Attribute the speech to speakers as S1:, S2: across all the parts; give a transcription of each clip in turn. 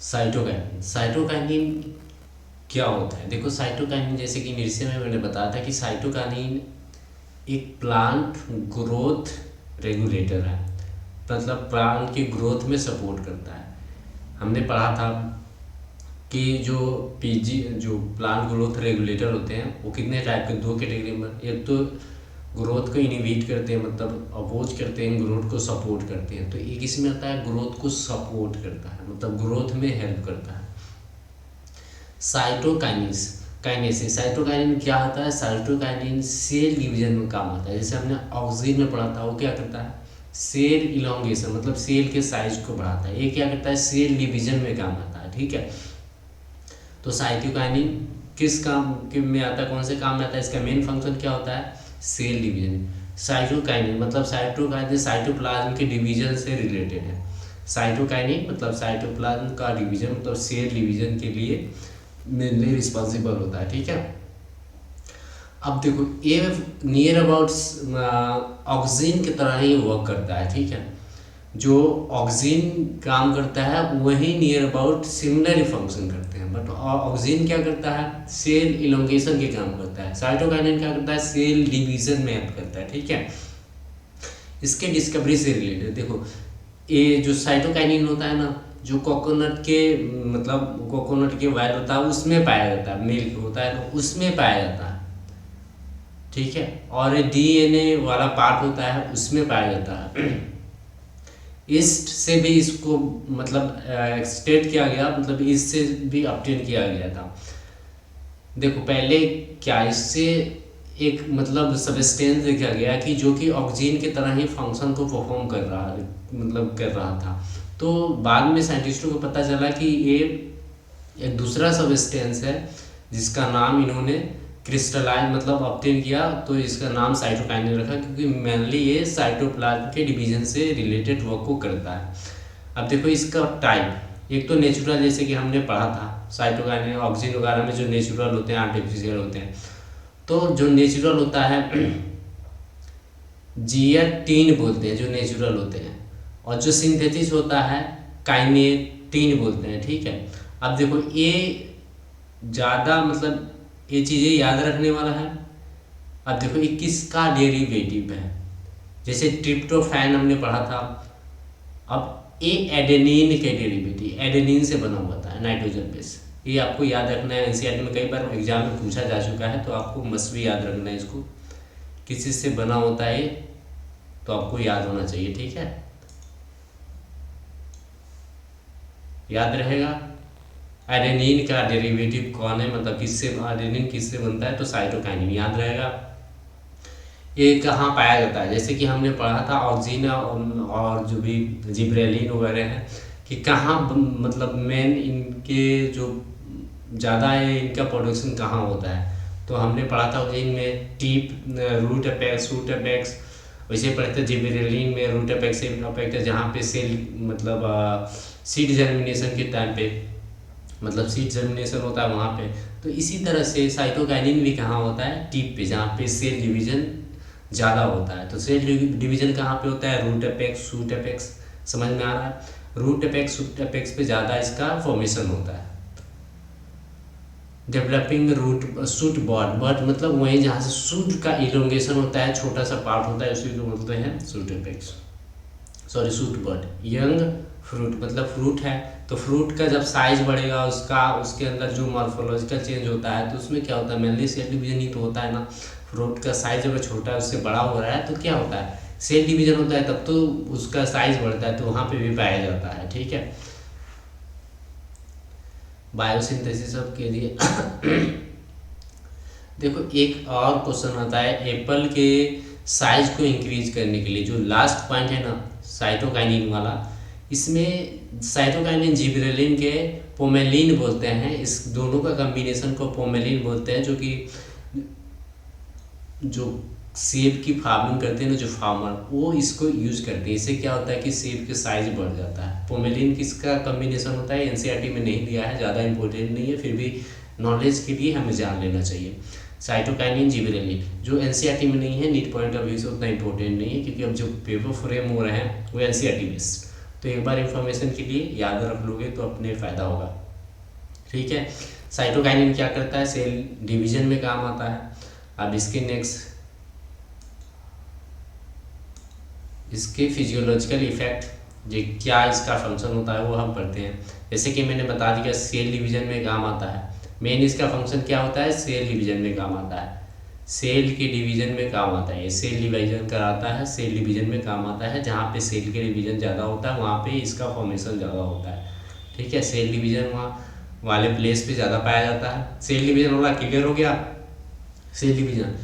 S1: Cytokinin. Cytokinin क्या होता है? देखो, साइटोकाइनिन जैसे कि नीचे में मैंने बताया था कि साइटोकाइनिन एक प्लांट ग्रोथ रेगुलेटर है, मतलब प्लांट की ग्रोथ में सपोर्ट करता है। हमने पढ़ा था कि जो पीजी जो प्लांट ग्रोथ रेगुलेटर होते हैं वो कितने टाइप के, दो कैटेगरी में, एक तो ग्रोथ को इनिबिट करते हैं, मतलब अपोज करते हैं, ग्रोथ को सपोर्ट करते हैं। तो एक इसमें आता है ग्रोथ को सपोर्ट करता है, मतलब ग्रोथ में हेल्प करता है। साइटोकाइनिस काइनेसिस। साइटोकाइनिन क्या होता है? साइटोकाइनिन सेल डिवीजन में काम आता है। जैसे हमने ऑक्सीजन में पढ़ा था, वो क्या करता है? सेल इलोंगेशन, मतलब सेल के साइज को बढ़ाता है। ये क्या करता है? सेल डिवीजन में काम आता है। ठीक है, तो साइटोकाइनिन किस काम के में आता है, कौन से काम में आता है? इसका मेन फंक्शन क्या होता है? Cell division. साइटोकाइनिन मतलब साइटोकाइनिन साइटोप्लाज्म के डिवीजन से रिलेटेड है। साइटोकाइनिन मतलब साइटोप्लाज्म का डिवीजन, मतलब सेल डिवीजन के लिए मेनली रिस्पॉन्सिबल होता है। ठीक है, अब देखो ये नियर अबाउट ऑक्सीजन की तरह ही वर्क करता है। ठीक है, जो ऑक्सीजन काम करता है वही नियर अबाउट सिमिलर फंक्शन करते हैं, बट ऑक्सीजन क्या करता है? सेल इलोंगेशन के काम करता है। साइटोकाइनिन क्या करता है? सेल डिवीजन में हेल्प करता है। ठीक है, इसके डिस्कवरी से रिलेटेड देखो, ये जो साइटोकाइनिन होता है ना, जो कोकोनट के मतलब कोकोनट के वाइल होता है उसमें पाया जाता है, मिल्क होता है तो उसमें पाया जाता है। ठीक है, और डीएनए वाला पार्ट होता है उसमें पाया जाता है। ईस्ट से भी इसको मतलब एक्सटेट किया गया, मतलब इससे भी ऑब्टेन किया गया था। देखो पहले क्या, इससे एक मतलब सब्सटेंस देखा गया कि जो कि ऑक्सीजन की तरह ही फंक्शन को परफॉर्म कर रहा है, मतलब कर रहा था। तो बाद में साइंटिस्टों को पता चला कि ये एक दूसरा सब्सटेंस है जिसका नाम इन्होंने क्रिस्टलाइन मतलब ऑब्टेन किया, तो इसका नाम साइटोकाइनिन रखा, क्योंकि मेनली ये साइटोप्लाज्म के डिवीजन से रिलेटेड वर्क को करता है। अब देखो इसका टाइप, एक तो नेचुरल, जैसे कि हमने पढ़ा था साइटोकाइनिन ऑक्सीजन वगैरह में जो नेचुरल होते हैं आर्टिफिशियल होते हैं। तो जो नेचुरल होता है जियाटीन बोलते हैं, जो नेचुरल होते हैं, और जो सिंथेटिक होता है काइनेटीन बोलते हैं। ठीक है, अब देखो ये ज़्यादा मतलब ये चीज़ें याद रखने वाला है। अब देखो ये किसका डेरिवेटिव है? जैसे ट्रिप्टोफैन हमने पढ़ा था, अब ये एडेनिन के डेरिवेटिव, एडेनिन से बना हुआ था नाइट्रोजन बेस। ये आपको याद रखना है, एनसीईआरटी में कई बार एग्जाम में पूछा जा चुका है, तो आपको मस्ट भी याद रखना है इसको, किस चीज़ से बना होता है तो आपको याद होना चाहिए। ठीक है, याद रहेगा। एडेनिन का डेरिवेटिव कौन है, मतलब किससे एडेनिन किससे बनता है? तो साइटोकाइनिन, याद रहेगा। ये कहाँ पाया जाता है? जैसे कि हमने पढ़ा था ऑक्सीजन और जो भी जिब्रेलिन वगैरह हैं कि कहाँ मतलब मेन इनके जो ज़्यादा है इनका प्रोडक्शन कहाँ होता है। तो हमने पढ़ा था इनमें टीप रूट अपेक्स, वैसे पढ़े थे जिब्रेलिन में रूट अपेक्स जहाँ पे सेल मतलब सीड जर्मिनेशन के टाइम पे, मतलब सीड जर्मिनेशन होता है वहाँ पे। तो इसी तरह से साइटोकाइनिन भी कहाँ होता है? टिप पे, जहाँ पे सेल डिवीजन ज़्यादा होता है। तो सेल डिवीजन कहाँ पे होता है? रूट अपेक्स शूट अपेक्स, समझ में आ रहा है? रूट अपेक्स शूट अपेक्स पे ज़्यादा इसका फॉर्मेशन होता है। डेवलपिंग रूट शूट बर्ड मतलब वहीं जहाँ से शूट का इलोंगेशन होता है, छोटा सा पार्ट होता है, उसी को बोलते हैं shoot apex, sorry shoot bird. Young fruit मतलब फ्रूट है, तो फ्रूट का जब साइज बढ़ेगा उसका, उसके अंदर जो मॉर्फोलॉजिकल चेंज होता है, तो उसमें क्या होता है? मेनली सेल डिवीजन ही तो होता है ना। फ्रूट का साइज अगर छोटा है उससे बड़ा हो रहा है तो क्या होता है? सेल डिवीजन होता है, तब तो उसका साइज बढ़ता है, तो वहाँ पे भी पाया जाता है। ठीक है, बायोसिंथेसिस के लिए देखो एक और क्वेश्चन आता है, एप्पल के साइज को इंक्रीज करने के लिए, जो लास्ट पॉइंट है ना साइटोकाइनिन वाला, इसमें साइटोकाइनिन जिबरेलिन के पोमेलिन बोलते हैं, इस दोनों का कॉम्बिनेशन को पोमेलिन बोलते हैं, जो कि जो सेब की फार्मिंग करते हैं ना जो फार्मर, वो इसको यूज करते हैं। इससे क्या होता है कि सेब के साइज बढ़ जाता है। पोमेलिन किसका कॉम्बिनेशन होता है? एनसीईआरटी में नहीं दिया है, ज़्यादा इंपॉर्टेंट नहीं है, फिर भी नॉलेज के लिए हमें जान लेना चाहिए। साइटोकाइनिन जिबरेलिन जो एनसीईआरटी में नहीं है, नीट पॉइंट ऑफ व्यू से उतना इंपॉर्टेंट नहीं है, क्योंकि अब जो पेपर फ्रेम हो रहे हैं वो एनसीईआरटी बेस्ड, तो एक बार इंफॉर्मेशन के लिए याद रख लोगे तो अपने फ़ायदा होगा। ठीक है, साइटोकाइनिन क्या करता है, सेल डिवीजन में काम आता है। अब इसके नेक्स्ट इसके फिजियोलॉजिकल इफेक्ट, जो क्या इसका फंक्शन होता है वो हम पढ़ते हैं। जैसे कि मैंने बता दिया सेल डिवीजन में काम आता है। मेन इसका फंक्शन क्या होता है, सेल डिवीजन में काम आता है, सेल के डिवीजन में काम आता है। ये सेल डिवीजन कराता है, सेल डिवीजन में काम आता है। जहाँ पे सेल के डिवीजन ज़्यादा होता है वहाँ पे इसका फॉर्मेशन ज़्यादा होता है। ठीक है, सेल डिवीजन वहाँ वाले प्लेस पे ज़्यादा पाया जाता है। सेल डिवीजन वाला क्लियर हो गया। सेल डिवीजन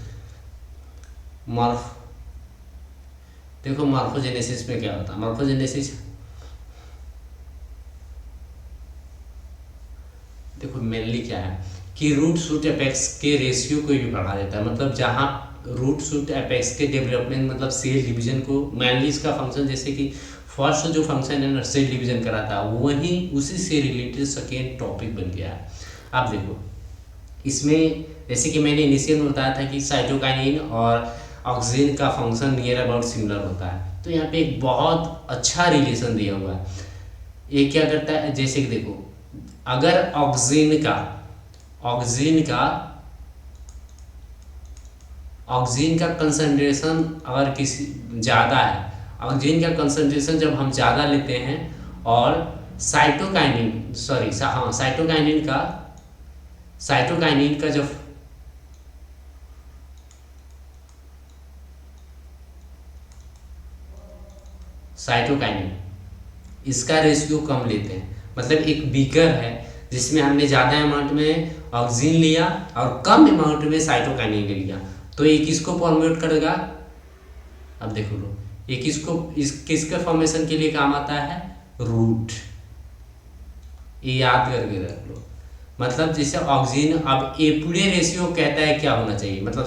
S1: देखो मॉर्फोजेनेसिस में क्या होता है, मॉर्फोजेनेसिस देखो मेनली क्या है कि रूट शूट एपेक्स के रेशियो को भी बढ़ा देता है। मतलब जहाँ रूट शूट एपेक्स के डेवलपमेंट मतलब सेल डिवीजन को, मेनली इसका फंक्शन जैसे कि फर्स्ट जो फंक्शन है ना सेल डिवीजन कराता है, वही उसी से रिलेटेड सेकेंड टॉपिक बन गया है। आप देखो इसमें जैसे कि मैंने इनिशियल में बताया था कि साइटोकाइनिन और ऑक्सीजन का फंक्शन नियर अबाउट सिमिलर होता है। तो यहाँ पे एक बहुत अच्छा रिलेशन दिया हुआ है। ये क्या करता है, जैसे कि देखो अगर ऑक्सीजन का कंसंट्रेशन अगर किसी ज़्यादा है, ऑक्सीजन का कंसंट्रेशन जब हम ज़्यादा लेते हैं और साइटोकाइनिन का जब साइटोकाइनिन इसका रेशियो कम लेते हैं, मतलब एक बीकर है जिसमें हमने ज़्यादा अमाउंट में ऑक्सीजन लिया और कम अमाउंट में साइटोकाइनिन ले लिया, तो ये किसको फॉर्मेट करेगा। अब देखो लो ये किसके फॉर्मेशन के लिए काम आता है, रूट। ये याद करके रख लो। मतलब जैसे ऑक्सीजन, अब ये पूरे रेशियो कहता है क्या होना चाहिए, मतलब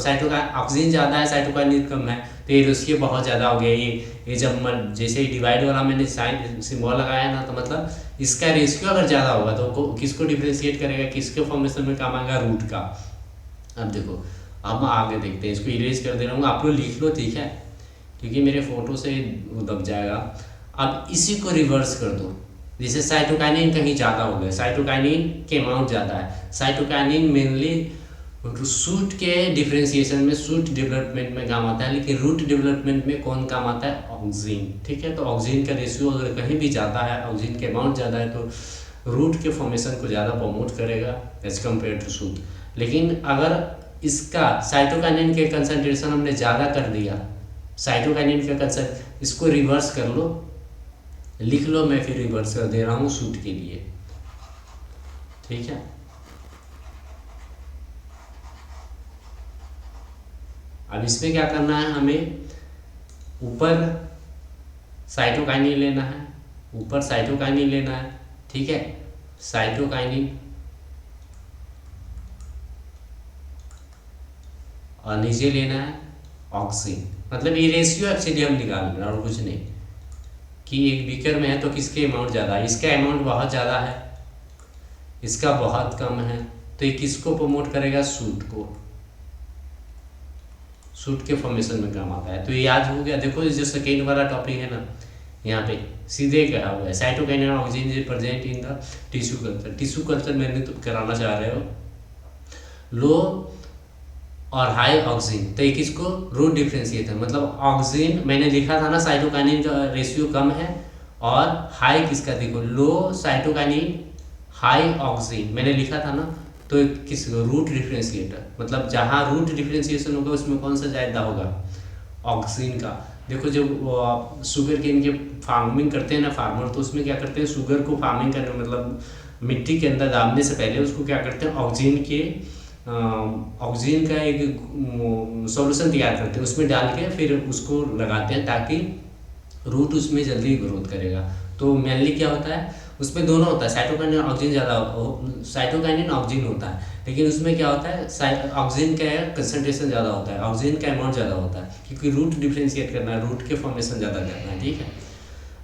S1: ऑक्सीजन ज़्यादा है साइटोकाइनिन कम है, तो ये रेशियो बहुत ज़्यादा हो गया। ये जब जैसे डिवाइड वाला मैंने साइन सिंबल लगाया ना, तो मतलब इसका रेशियो अगर ज़्यादा होगा तो किसको डिफ्रेंशिएट करेगा, किसके फॉर्मेशन में काम आएगा, रूट का। अब देखो अब आगे देखते हैं, इसको इरेज कर दे रहा हूँ, आप लोग लिख लो ठीक है, क्योंकि मेरे फोटो से दब जाएगा। अब इसी को रिवर्स कर दो, जैसे साइटोकाइनिन कहीं ज़्यादा हो गया, साइटोकाइनिन के अमाउंट ज़्यादा है। साइटोकाइनिन मेनली सूट के डिफ्रेंशिएशन में, सूट डेवलपमेंट में काम आता है, लेकिन रूट डेवलपमेंट में कौन काम आता है, ऑक्सीजन। ठीक है, तो ऑक्सीजन का रेशियो अगर कहीं भी ज़्यादा है, ऑक्सीजन के अमाउंट ज़्यादा है, तो रूट के फॉर्मेशन को ज़्यादा प्रमोट करेगा एज कम्पेयर टू सूट। लेकिन अगर इसका साइटोकाइनिन के कंसनट्रेशन हमने ज़्यादा कर दिया, साइटोकाइनिन का कंसंट्रेशन, इसको रिवर्स कर लो, लिख लो, मैं फिर रिवर्स कर दे रहा हूँ सूट के लिए। ठीक है, अब इसमें क्या करना है, हमें ऊपर साइटोकाइनिन लेना है, ऊपर साइटोकाइनिन लेना है। ठीक है, साइटोकाइनिन और नीचे लेना है ऑक्सीजन। मतलब ये रेशियो एक्चुअली हम निकाल रहे हैं और कुछ नहीं, कि एक बीकर में है तो किसके अमाउंट ज़्यादा है, इसका अमाउंट बहुत ज़्यादा है, इसका बहुत कम है, तो ये किसको प्रमोट करेगा, सूट को। सूट के फॉर्मेशन में काम आता है। तो ये याद हो गया। देखो जो सेकेंड वाला टॉपिक है ना, यहाँ पे सीधे कहा हुआ है cytokinin oxygen is present in the tissue culture. Tissue culture मैंने तो कराना चाह रहे हो, लो और हाई ऑक्सीजन, तो ये किसको, रूट डिफ्रेंशिएट है। मतलब ऑक्सीजन मैंने लिखा था ना, साइटोकाइनिन का रेशियो कम है, और हाई किसका, देखो लो साइटोकाइनिन हाई ऑक्सीजन मैंने लिखा था ना, तो किस रूट डिफ्रेंशिएटर, मतलब जहाँ रूट डिफ्रेंशिएशन होगा उसमें कौन सा ज़्यादा होगा, ऑक्सीजन का। देखो जब शुगर के इनके फार्मिंग करते हैं ना फार्मर, तो उसमें क्या करते हैं, शुगर को फार्मिंग करने मतलब मिट्टी के अंदर डालने से पहले उसको क्या करते हैं, ऑक्सीजन का एक सॉल्यूशन तैयार करते हैं, उसमें डाल के फिर उसको लगाते हैं ताकि रूट उसमें जल्दी ग्रोथ करेगा। तो मेनली क्या होता है, उसमें दोनों होता है, साइटोकाइनिन ऑक्सीजन ज़्यादा, साइटोकाइनिन ऑक्सीजन होता है, लेकिन उसमें क्या होता है, ऑक्सीजन का कंसंट्रेशन ज़्यादा होता है, ऑक्सीजन का अमाउंट ज़्यादा होता है, क्योंकि रूट डिफ्रेंशिएट करना है, रूट के फॉर्मेशन ज़्यादा करना है। ठीक है,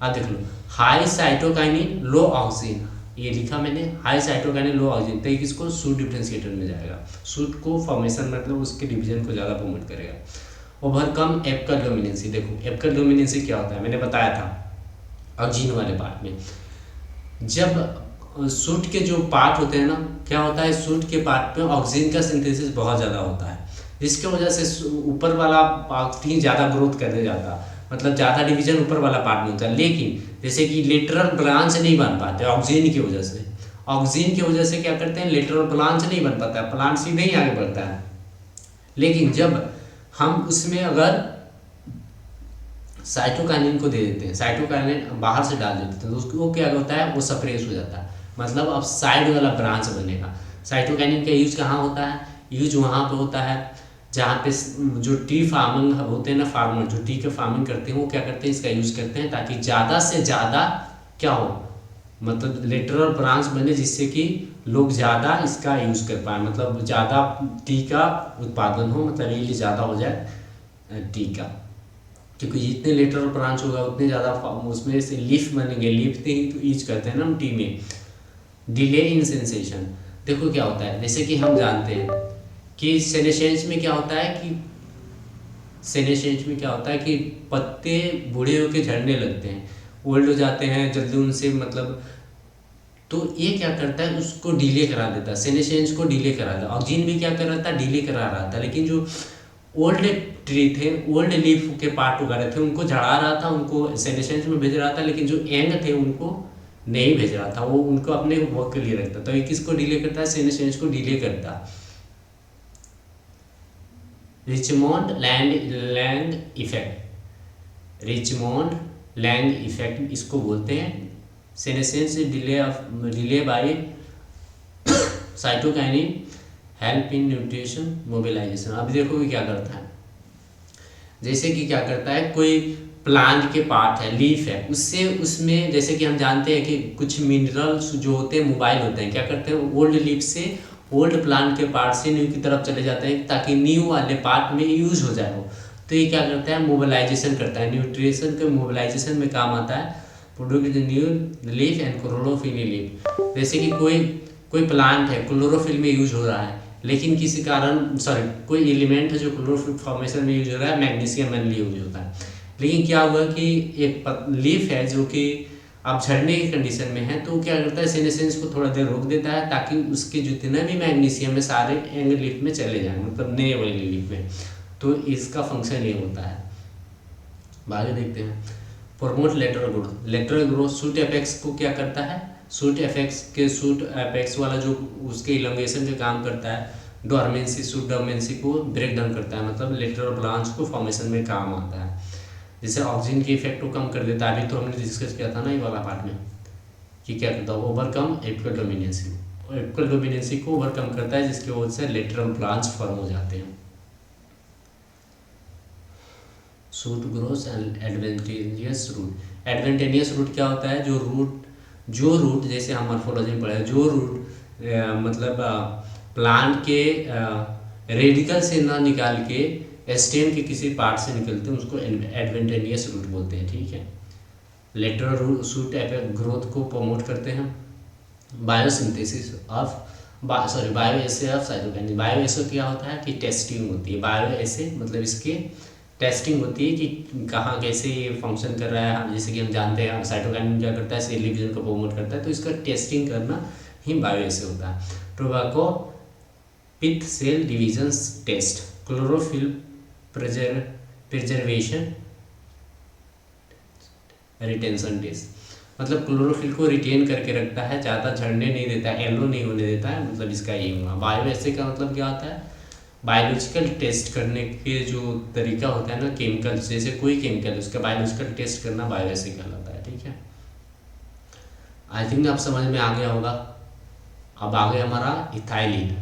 S1: अब देख लो हाई साइटोकाइनिन लो ऑक्सीजन, ये लिखा मैंने, हाई साइटोकाइनिन लो ऑक्सीजन, तो किसको, सूट डिफ्रेंशिएटर में जाएगा, सूट को फॉर्मेशन मतलब उसके डिवीजन को ज़्यादा प्रमोट करेगा। Overcome apical dominancy. देखो एपिकल डोमिनेंसी क्या होता है, मैंने बताया था ऑक्सीजन वाले पार्ट में। जब सूट के जो पार्ट होते हैं ना, क्या होता है, सूट के पार्ट में ऑक्सीजन का सिंथेसिस बहुत ज़्यादा होता है, जिसकी वजह से ऊपर वाला पार्ट ही ज़्यादा ग्रोथ करने जाता है, मतलब ज़्यादा डिवीजन ऊपर वाला पार्ट में होता है। लेकिन जैसे कि लेटरल ब्रांच नहीं बन पाते ऑक्सीजन की वजह से, ऑक्सीजन की वजह से क्या करते हैं, लेटरल ब्रांच नहीं बन पाता है, प्लांट सीधे ही आगे बढ़ता है। लेकिन जब हम उसमें अगर साइटोकाइनिन को दे देते हैं, साइटोकाइनिन बाहर से डाल देते हैं, तो उसको क्या होता है, वो सप्रेस हो जाता है, मतलब अब साइड वाला ब्रांच बनेगा। साइटोकाइनिन का यूज कहाँ होता है, यूज वहाँ पे होता है जहाँ पे जो टी फार्मिंग होते हैं ना, फार्मर जो टी का फार्मिंग करते हैं, वो क्या करते हैं, इसका यूज करते हैं ताकि ज़्यादा से ज़्यादा क्या हो, मतलब लेटरल ब्रांच बने, जिससे कि लोग ज़्यादा इसका यूज कर पाए, मतलब ज़्यादा टी का उत्पादन हो, मतलब ये ज़्यादा हो जाए टी का, क्योंकि जितने लेटरल ब्रांच होगा उतने ज़्यादा उसमें से लीफ बनेंगे, लीफ से ही तो यूज करते हैं ना हम टी में। डिले इन सेंसेशन, देखो क्या होता है, जैसे कि हम जानते हैं कि सेनेसेंस में क्या होता है कि सेनेसेंस में क्या होता है कि पत्ते बूढ़े होकर झड़ने लगते हैं, ओल्ड हो जाते हैं जल्दी उनसे, मतलब तो ये क्या करता है, उसको डिले करा देता है, सेनेसेंस को डिले करा देता है। ऑक्सीजन भी क्या कर रहा था, डिले करा रहा था, लेकिन जो ओल्ड ट्री थे, ओल्ड लीफ के पार्ट वगैरह थे, उनको झड़ा रहा था, उनको सेनेसेंस में भेज रहा था, लेकिन जो यंग थे उनको नहीं भेज रहा था, वो उनको अपने वर्क के लिए रखता। तो ये किसको डिले करता है, सेनेसेंस को डिले करता है। Richmond Lang effect, Richmond Lang effect इसको बोलते हैं। Senescence delay by cytokinin help in nutrition mobilization. अब देखो कि क्या करता है, जैसे कि क्या करता है, कोई प्लांट के पार्ट है, लीफ है, उससे उसमें जैसे कि हम जानते हैं कि कुछ मिनरल्स जो होते हैं मोबाइल होते हैं, क्या करते हैं, ओल्ड लीफ से ओल्ड प्लांट के पार्ट से न्यू की तरफ चले जाते हैं ताकि न्यू वाले पार्ट में यूज हो जाए वो। तो ये क्या करता है, मोबिलाइजेशन करता है, न्यूट्रिशन के मोबिलाइजेशन में काम आता है। Produce new leaf and chlorophyll leaf, जैसे कि कोई प्लांट है क्लोरोफिल में यूज हो रहा है, लेकिन किसी कारण कोई एलिमेंट है जो क्लोरोफिल फॉर्मेशन में यूज हो रहा है, मैग्नीशियम मेनली यूज होता है, लेकिन क्या हुआ कि एक लीफ है जो कि अब झड़ने की कंडीशन में है, तो क्या करता है, सेनेसेंस को थोड़ा देर रोक देता है ताकि उसके जितने भी मैग्नीशियम है सारे एंग लीफ में चले जाएं, मतलब नए वाली लीफ में। तो इसका फंक्शन ये होता है। आगे देखते हैं, promote lateral growth. Lateral growth shoot apex को क्या करता है, शूट एपेक्स वाला जो उसके इलोंगेशन का काम करता है, डोरमेंसी शूट डोरमेंसी को ब्रेक डाउन करता है, मतलब लेटरल ब्रांच को फॉर्मेशन में काम आता है। जैसे ऑक्सीजन के इफेक्ट को कम कर देता है, अभी तो हमने डिस्कस किया था ना ये वाला पार्ट में, कि क्या करता है, overcome apical dominancy, apical dominancy को ओवरकम करता है, जिसकी वजह से लेटरल ब्रांच फॉर्म हो जाते हैं। Shoot growth and adventitious root. Adventitious root क्या होता है, जो रूट जैसे हम मॉर्फोलॉजी में पढ़े, जो रूट मतलब प्लांट के रेडिकल से ना निकाल के स्टेम के किसी पार्ट से निकलते हैं, उसको एडवेंटेजियस रूट बोलते हैं, ठीक है। लेटरल शूट ग्रोथ को प्रमोट करते हैं। Biosynthesis of bioassay of cytokinin. Bioassay क्या होता है कि टेस्टिंग होती है, बायोएसे मतलब इसके टेस्टिंग होती है कि कहाँ कैसे ये फंक्शन कर रहा है। जैसे कि हम जानते हैं साइटोकाइनिन क्या करता है, सेल डिवीजन को प्रमोट करता है, तो इसका टेस्टिंग करना ही बायोएसे होता है। Tobacco pith cell division test, chlorophyll preservation retention test, मतलब क्लोरोफिल को रिटेन करके रखता है, ज़्यादा झड़ने नहीं देता है, येलो नहीं होने देता है, मतलब इसका ये हुआ। बायोएसे का मतलब क्या होता है, बायोलॉजिकल टेस्ट करने के जो तरीका होता है ना, केमिकल जैसे कोई केमिकल उसका बायोलॉजिकल टेस्ट करना बायोएसे कहलाता है, ठीक है। आई थिंक आप समझ में आ गया होगा। अब आ गया हमारा इथाइलिन।